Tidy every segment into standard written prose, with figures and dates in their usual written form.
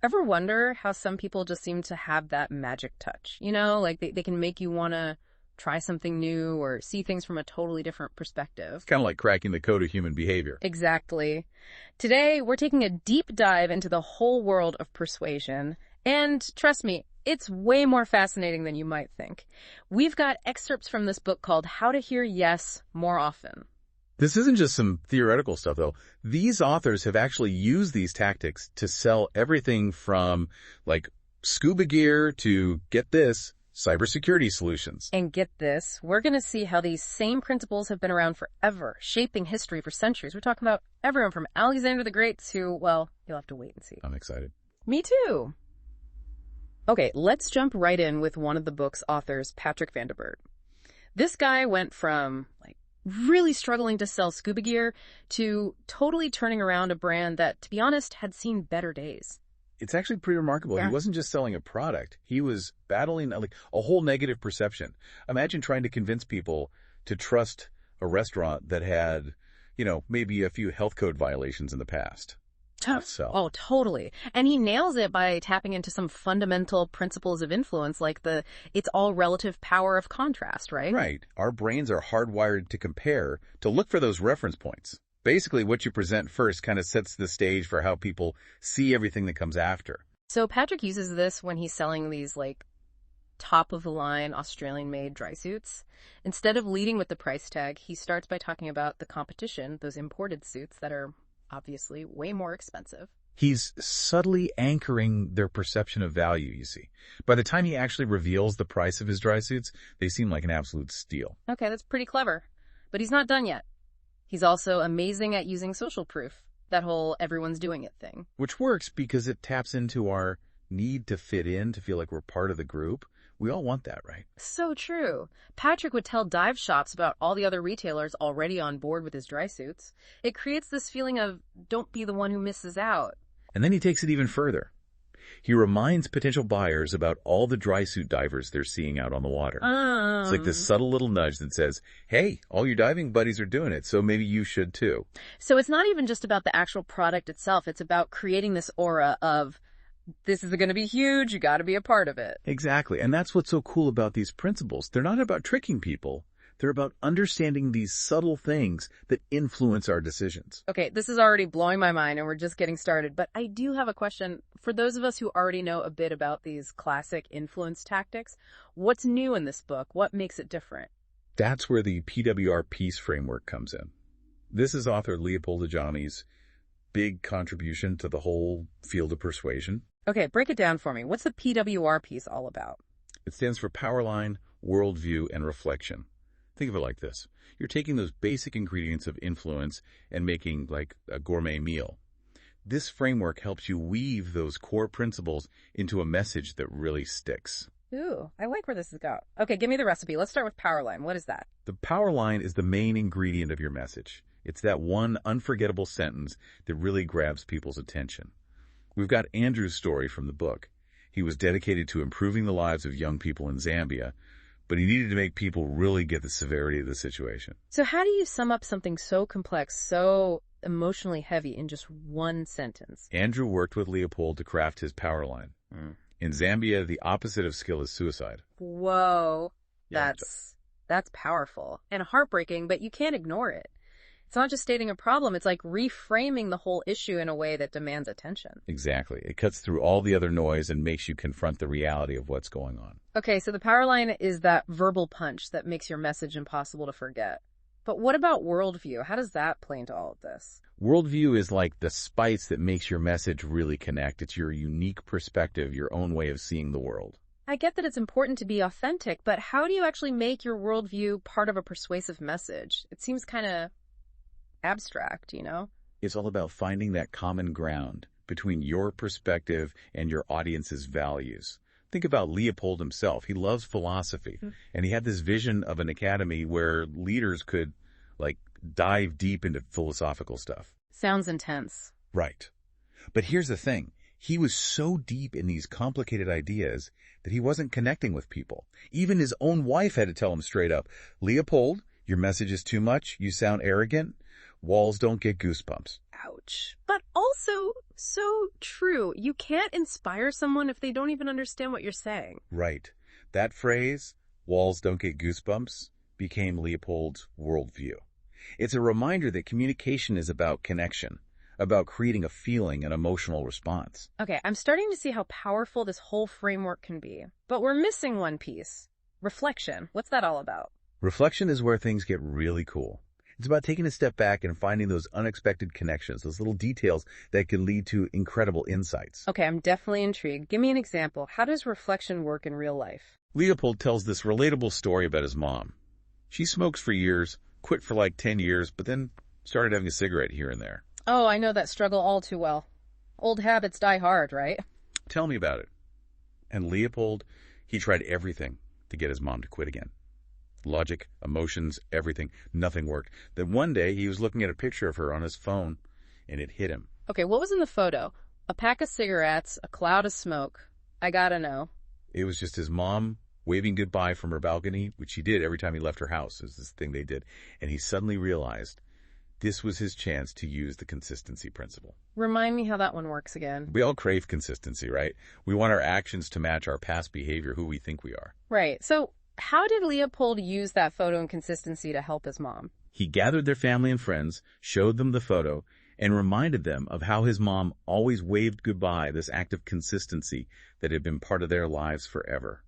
Ever wonder how some people just seem to have that magic touch? You know, like they can make you want to try something new or see things from a totally different perspective. It's kind of like cracking the code of human behavior. Exactly. Today, we're taking a deep dive into the whole world of persuasion. And trust me, it's way more fascinating than you might think. We've got excerpts from this book called How to Hear Yes More Often. This isn't just some theoretical stuff, though. These authors have actually used these tactics to sell everything from, like, scuba gear to, get this, cybersecurity solutions. And get this, we're going to see how these same principles have been around forever, shaping history for centuries. We're talking about everyone from Alexander the Great to, well, you'll have to wait and see. I'm excited. Me too. Okay, let's jump right in with one of the book's authors, Patrick van der Burgt. This guy went from, like, really struggling to sell scuba gear to totally turning around a brand that, to be honest, had seen better days. It's actually pretty remarkable. Yeah. He wasn't just selling a product. He was battling like a whole negative perception. Imagine trying to convince people to trust a restaurant that had, maybe a few health code violations in the past. Tough. So. Oh, totally. And he nails it by tapping into some fundamental principles of influence, like it's all relative power of contrast, right? Right. Our brains are hardwired to compare, to look for those reference points. Basically, what you present first kind of sets the stage for how people see everything that comes after. So Patrick uses this when he's selling these, like, top-of-the-line Australian-made dry suits. Instead of leading with the price tag, he starts by talking about the competition, those imported suits that are obviously way more expensive. He's subtly anchoring their perception of value, you see. By the time he actually reveals the price of his dry suits, they seem like an absolute steal. Okay, that's pretty clever. But he's not done yet. He's also amazing at using social proof, that whole everyone's doing it thing. Which works because it taps into our need to fit in, to feel like we're part of the group. We all want that, right? So true. Patrick would tell dive shops about all the other retailers already on board with his dry suits. It creates this feeling of don't be the one who misses out. And then he takes it even further. He reminds potential buyers about all the dry suit divers they're seeing out on the water. It's like this subtle little nudge that says, hey, all your diving buddies are doing it, so maybe you should too. So it's not even just about the actual product itself. It's about creating this aura of, this is going to be huge, you got to be a part of it. Exactly. And that's what's so cool about these principles. They're not about tricking people. They're about understanding these subtle things that influence our decisions. Okay, this is already blowing my mind and we're just getting started, but I do have a question. For those of us who already know a bit about these classic influence tactics, what's new in this book? What makes it different? That's where the PWR Peace framework comes in. This is author Leopold Ajami's big contribution to the whole field of persuasion. Okay, break it down for me. What's the PWR piece all about? It stands for power line, worldview, and reflection. Think of it like this. You're taking those basic ingredients of influence and making like a gourmet meal. This framework helps you weave those core principles into a message that really sticks. Ooh, I like where this is going. Okay, give me the recipe. Let's start with power line. What is that? The power line is the main ingredient of your message. It's that one unforgettable sentence that really grabs people's attention. We've got Andrew's story from the book. He was dedicated to improving the lives of young people in Zambia, but he needed to make people really get the severity of the situation. So how do you sum up something so complex, so emotionally heavy in just one sentence? Andrew worked with Leopold to craft his power line. In Zambia, the opposite of skill is suicide. Whoa, Yeah, that's powerful and heartbreaking, but you can't ignore it. It's not just stating a problem, it's like reframing the whole issue in a way that demands attention. Exactly. It cuts through all the other noise and makes you confront the reality of what's going on. Okay, so the power line is that verbal punch that makes your message impossible to forget. But what about worldview? How does that play into all of this? Worldview is like the spice that makes your message really connect. It's your unique perspective, your own way of seeing the world. I get that it's important to be authentic, but how do you actually make your worldview part of a persuasive message? It seems kind of abstract, you know? It's all about finding that common ground between your perspective and your audience's values. Think about Leopold himself. He loves philosophy, and he had this vision of an academy where leaders could, dive deep into philosophical stuff. Sounds intense. Right. But here's the thing. He was so deep in these complicated ideas that he wasn't connecting with people. Even his own wife had to tell him straight up, Leopold, your message is too much. You sound arrogant. walls don't get goosebumps. Ouch. But also so true. You can't inspire someone if they don't even understand what you're saying. Right. That phrase, walls don't get goosebumps, became Leopold's worldview. It's a reminder that communication is about connection, about creating a feeling, an emotional response. Okay, I'm starting to see how powerful this whole framework can be. But we're missing one piece. Reflection. What's that all about? Reflection is where things get really cool. It's about taking a step back and finding those unexpected connections, those little details that can lead to incredible insights. Okay, I'm definitely intrigued. Give me an example. How does reflection work in real life? Leopold tells this relatable story about his mom. She smokes for years, quit for like 10 years, but then started having a cigarette here and there. Oh, I know that struggle all too well. Old habits die hard, right? Tell me about it. And Leopold, he tried everything to get his mom to quit again. Logic, emotions, everything. Nothing worked. Then one day he was looking at a picture of her on his phone, and it hit him. Okay, what was in the photo? A pack of cigarettes, a cloud of smoke. I gotta know. It was just his mom waving goodbye from her balcony, which she did every time he left her house. It was this thing they did. And he suddenly realized this was his chance to use the consistency principle. Remind me how that one works again. We all crave consistency, right? We want our actions to match our past behavior, who we think we are. Right. So how did Leopold use that photo and consistency to help his mom? He gathered their family and friends, showed them the photo, and reminded them of how his mom always waved goodbye, this act of consistency that had been part of their lives forever.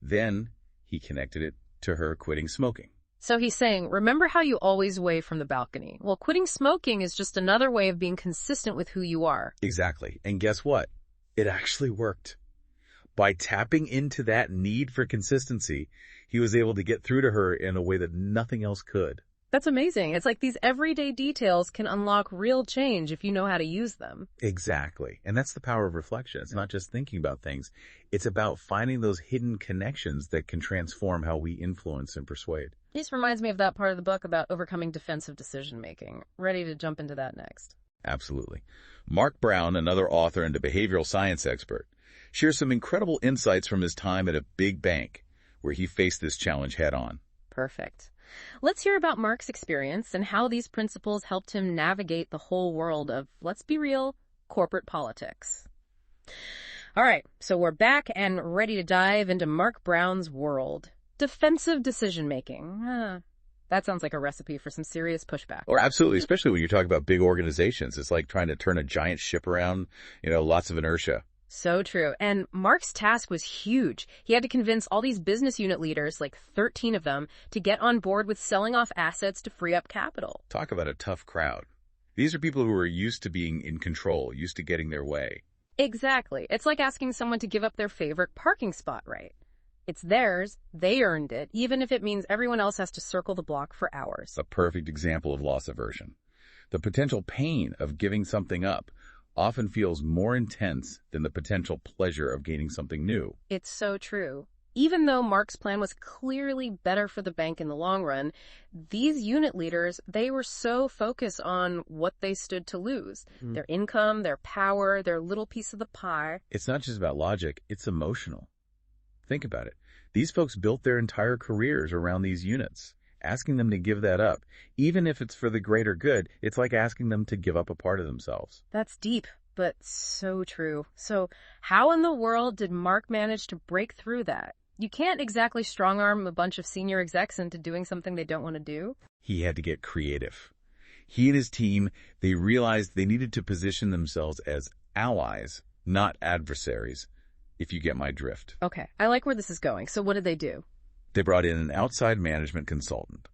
Then he connected it to her quitting smoking. So he's saying, remember how you always wave from the balcony? Well, quitting smoking is just another way of being consistent with who you are. Exactly. And guess what? It actually worked. By tapping into that need for consistency, he was able to get through to her in a way that nothing else could. That's amazing. It's like these everyday details can unlock real change if you know how to use them. Exactly. And that's the power of reflection. It's not just thinking about things. It's about finding those hidden connections that can transform how we influence and persuade. This reminds me of that part of the book about overcoming defensive decision-making. Ready to jump into that next. Absolutely. Mark Brown, another author and a behavioral science expert, shares some incredible insights from his time at a big bank where he faced this challenge head-on. Perfect. Let's hear about Mark's experience and how these principles helped him navigate the whole world of, let's be real, corporate politics. All right, so we're back and ready to dive into Mark Brown's world. Defensive decision-making. That sounds like a recipe for some serious pushback. Or absolutely, especially when you talk about big organizations. It's like trying to turn a giant ship around, lots of inertia. So true. And Mark's task was huge. He had to convince all these business unit leaders, like 13 of them, to get on board with selling off assets to free up capital. Talk about a tough crowd. These are people who are used to being in control, used to getting their way. Exactly. It's like asking someone to give up their favorite parking spot, right? It's theirs, they earned it, even if it means everyone else has to circle the block for hours. A perfect example of loss aversion. The potential pain of giving something up often feels more intense than the potential pleasure of gaining something new. It's so true. Even though Mark's plan was clearly better for the bank in the long run, these unit leaders, they were so focused on what they stood to lose. Their income, their power, their little piece of the pie. It's not just about logic, it's emotional. Think about it. These folks built their entire careers around these units. Asking them to give that up, even if it's for the greater good, it's like asking them to give up a part of themselves. That's deep, but so true. So how in the world did Mark manage to break through that? You can't exactly strong-arm a bunch of senior execs into doing something they don't want to do. He had to get creative. He and his team, they realized they needed to position themselves as allies, not adversaries, if you get my drift. Okay, I like where this is going. So what did they do? They brought in an outside management consultant.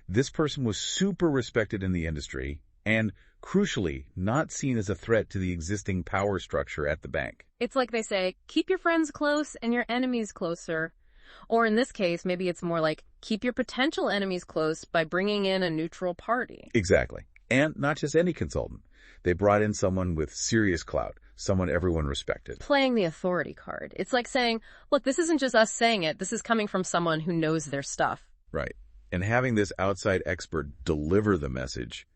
This person was super respected in the industry and, crucially, not seen as a threat to the existing power structure at the bank. It's like they say, keep your friends close and your enemies closer. Or in this case, maybe it's more like, keep your potential enemies close by bringing in a neutral party. Exactly. And not just any consultant. They brought in someone with serious clout, someone everyone respected. Playing the authority card. It's like saying, look, this isn't just us saying it. This is coming from someone who knows their stuff. Right. And having this outside expert deliver the message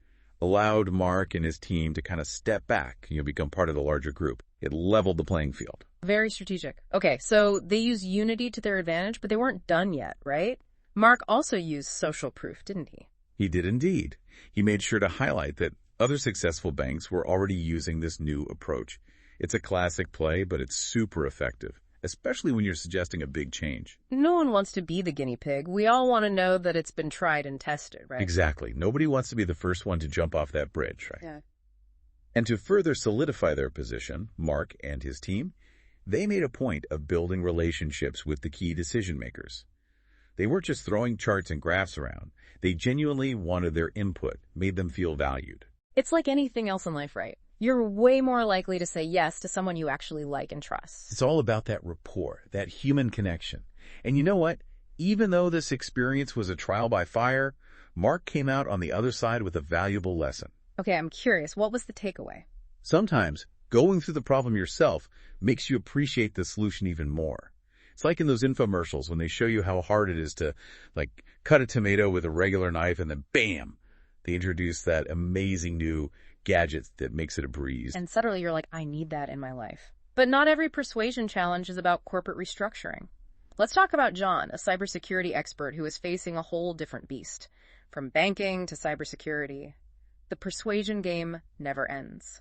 allowed Mark and his team to kind of step back, become part of the larger group. It leveled the playing field. Very strategic. Okay, so they used unity to their advantage, but they weren't done yet, right? Mark also used social proof, didn't he? He did indeed. He made sure to highlight that other successful banks were already using this new approach. It's a classic play, but it's super effective, especially when you're suggesting a big change. No one wants to be the guinea pig. We all want to know that it's been tried and tested, right? Exactly. Nobody wants to be the first one to jump off that bridge, right? Yeah. And to further solidify their position, Mark and his team, they made a point of building relationships with the key decision makers. They weren't just throwing charts and graphs around. They genuinely wanted their input, made them feel valued. It's like anything else in life, right? You're way more likely to say yes to someone you actually like and trust. It's all about that rapport, that human connection. And you know what? Even though this experience was a trial by fire, Mark came out on the other side with a valuable lesson. Okay, I'm curious. What was the takeaway? Sometimes, going through the problem yourself makes you appreciate the solution even more. It's like in those infomercials when they show you how hard it is to, cut a tomato with a regular knife and then bam! They introduce that amazing new gadget that makes it a breeze. And suddenly you're like, I need that in my life. But not every persuasion challenge is about corporate restructuring. Let's talk about John, a cybersecurity expert who is facing a whole different beast. From banking to cybersecurity, the persuasion game never ends.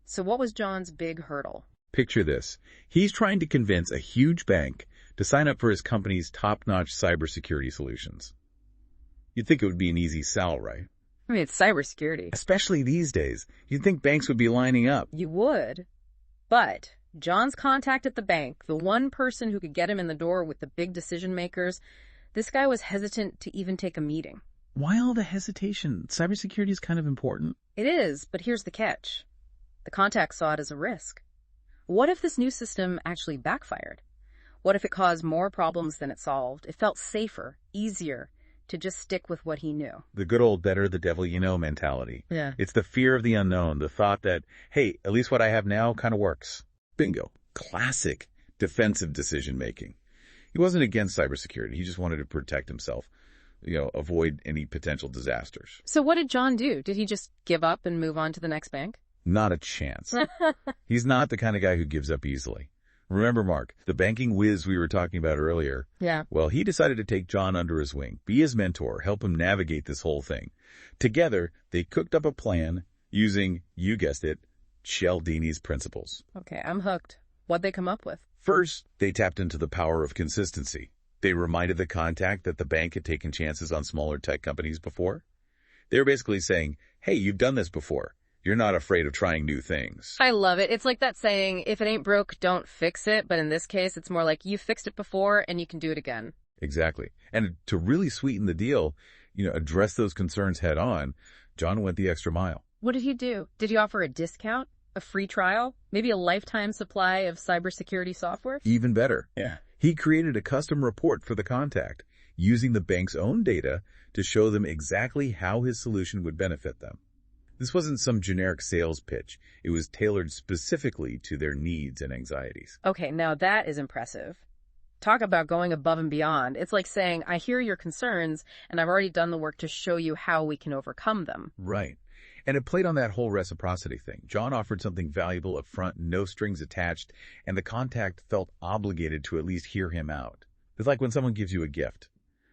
So what was John's big hurdle? Picture this. He's trying to convince a huge bank to sign up for his company's top-notch cybersecurity solutions. You'd think it would be an easy sell, right? I mean, it's cybersecurity. Especially these days. You'd think banks would be lining up. You would. But John's contact at the bank, the one person who could get him in the door with the big decision makers, this guy was hesitant to even take a meeting. Why all the hesitation? Cybersecurity is kind of important. It is, but here's the catch. The contact saw it as a risk. What if this new system actually backfired? What if it caused more problems than it solved? It felt safer, easier to just stick with what he knew. The good old better the devil you know mentality. Yeah. It's the fear of the unknown, the thought that, hey, at least what I have now kind of works. Bingo. Classic defensive decision making. He wasn't against cybersecurity. He just wanted to protect himself, avoid any potential disasters. So what did John do? Did he just give up and move on to the next bank? Not a chance. He's not the kind of guy who gives up easily. Remember, Mark, the banking whiz we were talking about earlier? Yeah. Well, he decided to take John under his wing, be his mentor, help him navigate this whole thing. Together, they cooked up a plan using, you guessed it, Cialdini's principles. Okay, I'm hooked. What'd they come up with? First, they tapped into the power of consistency. They reminded the contact that the bank had taken chances on smaller tech companies before. They were basically saying, hey, you've done this before. You're not afraid of trying new things. I love it. It's like that saying, if it ain't broke, don't fix it. But in this case, it's more like you fixed it before and you can do it again. Exactly. And to really sweeten the deal, address those concerns head on, John went the extra mile. What did he do? Did he offer a discount? A free trial? Maybe a lifetime supply of cybersecurity software? Even better. Yeah. He created a custom report for the contact, using the bank's own data to show them exactly how his solution would benefit them. This wasn't some generic sales pitch. It was tailored specifically to their needs and anxieties. Okay, now that is impressive. Talk about going above and beyond. It's like saying, I hear your concerns, and I've already done the work to show you how we can overcome them. Right. And it played on that whole reciprocity thing. John offered something valuable up front, no strings attached, and the contact felt obligated to at least hear him out. It's like when someone gives you a gift.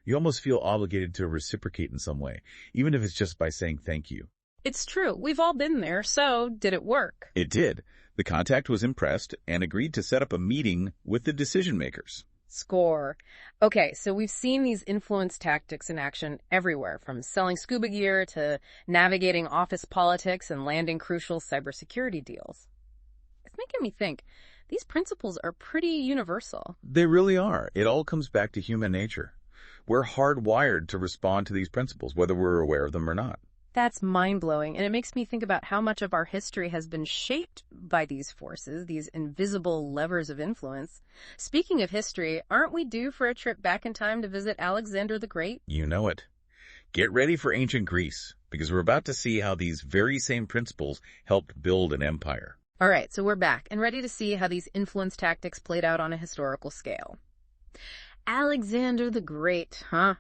You almost feel obligated to reciprocate in some way, even if it's just by saying thank you. It's true. We've all been there. So, did it work? It did. The contact was impressed and agreed to set up a meeting with the decision makers. Score. Okay, so we've seen these influence tactics in action everywhere, from selling scuba gear to navigating office politics and landing crucial cybersecurity deals. It's making me think, these principles are pretty universal. They really are. It all comes back to human nature. We're hardwired to respond to these principles, whether we're aware of them or not. That's mind-blowing, and it makes me think about how much of our history has been shaped by these forces, these invisible levers of influence. Speaking of history, aren't we due for a trip back in time to visit Alexander the Great? You know it. Get ready for ancient Greece, because we're about to see how these very same principles helped build an empire. All right, so we're back and ready to see how these influence tactics played out on a historical scale. Alexander the Great, huh?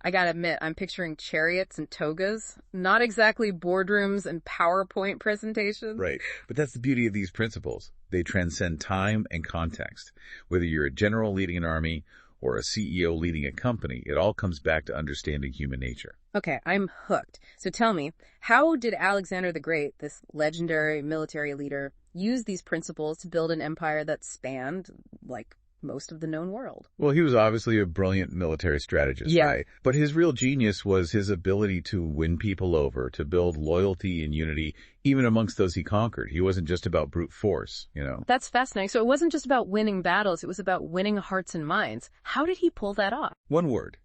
I gotta admit, I'm picturing chariots and togas, not exactly boardrooms and PowerPoint presentations. Right, but that's the beauty of these principles. They transcend time and context. Whether you're a general leading an army or a CEO leading a company, it all comes back to understanding human nature. Okay, I'm hooked. So tell me, how did Alexander the Great, this legendary military leader, use these principles to build an empire that spanned, like, most of the known world? Well, he was obviously a brilliant military strategist, Yeah. right? But his real genius was his ability to win people over, to build loyalty and unity, even amongst those he conquered. He wasn't just about brute force, you know. That's fascinating. So it wasn't just about winning battles, it was about winning hearts and minds. How did he pull that off? One word: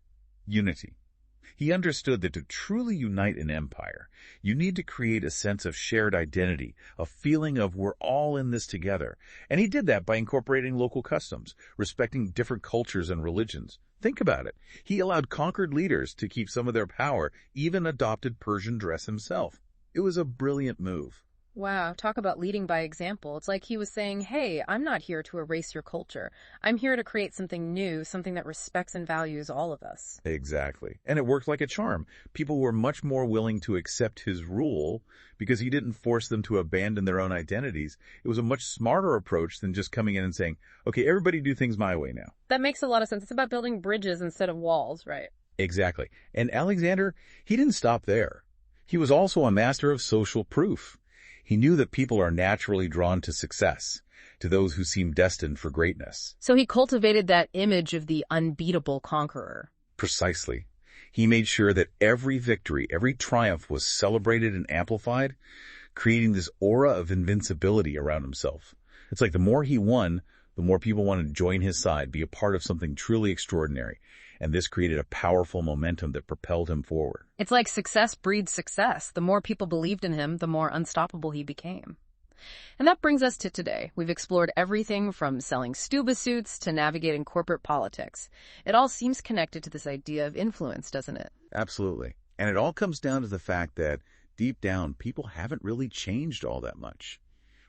unity. He understood that to truly unite an empire, you need to create a sense of shared identity, a feeling of we're all in this together. And he did that by incorporating local customs, respecting different cultures and religions. Think about it. He allowed conquered leaders to keep some of their power, even adopted Persian dress himself. It was a brilliant move. Wow, talk about leading by example. It's like he was saying, hey, I'm not here to erase your culture. I'm here to create something new, something that respects and values all of us. Exactly. And it worked like a charm. People were much more willing to accept his rule because he didn't force them to abandon their own identities. It was a much smarter approach than just coming in and saying, okay, everybody do things my way now. That makes a lot of sense. It's about building bridges instead of walls, right? Exactly. And Alexander, he didn't stop there. He was also a master of social proof. He knew that people are naturally drawn to success, to those who seem destined for greatness. So he cultivated that image of the unbeatable conqueror. Precisely. He made sure that every victory, every triumph was celebrated and amplified, creating this aura of invincibility around himself. It's like the more he won, the more people wanted to join his side, be a part of something truly extraordinary. And this created a powerful momentum that propelled him forward. It's like success breeds success. The more people believed in him, the more unstoppable he became. And that brings us to today. We've explored everything from selling scuba suits to navigating corporate politics. It all seems connected to this idea of influence, doesn't it? Absolutely. And it all comes down to the fact that deep down, people haven't really changed all that much.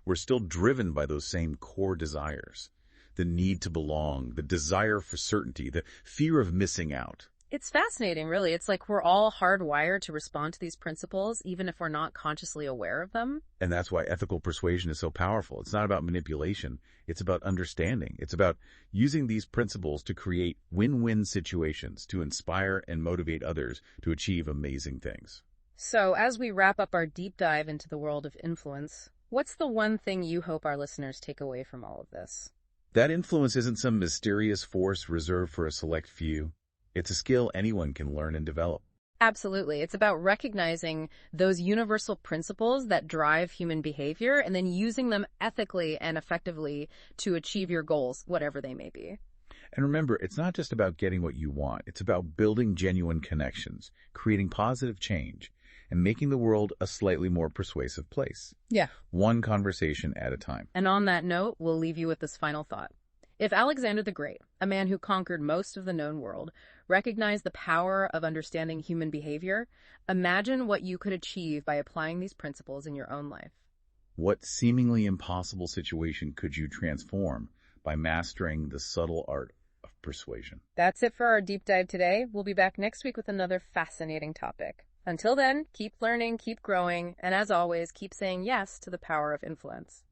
We're still driven by those same core desires. The need to belong, the desire for certainty, the fear of missing out. It's fascinating, really. It's like we're all hardwired to respond to these principles, even if we're not consciously aware of them. And that's why ethical persuasion is so powerful. It's not about manipulation. It's about understanding. It's about using these principles to create win-win situations, to inspire and motivate others to achieve amazing things. So, as we wrap up our deep dive into the world of influence, what's the one thing you hope our listeners take away from all of this? That influence isn't some mysterious force reserved for a select few. It's a skill anyone can learn and develop. Absolutely. It's about recognizing those universal principles that drive human behavior and then using them ethically and effectively to achieve your goals, whatever they may be. And remember, it's not just about getting what you want. It's about building genuine connections, creating positive change, and making the world a slightly more persuasive place. Yeah. One conversation at a time. And on that note, we'll leave you with this final thought. If Alexander the Great, a man who conquered most of the known world, recognized the power of understanding human behavior, imagine what you could achieve by applying these principles in your own life. What seemingly impossible situation could you transform by mastering the subtle art of persuasion? That's it for our deep dive today. We'll be back next week with another fascinating topic. Until then, keep learning, keep growing, and as always, keep saying yes to the power of influence.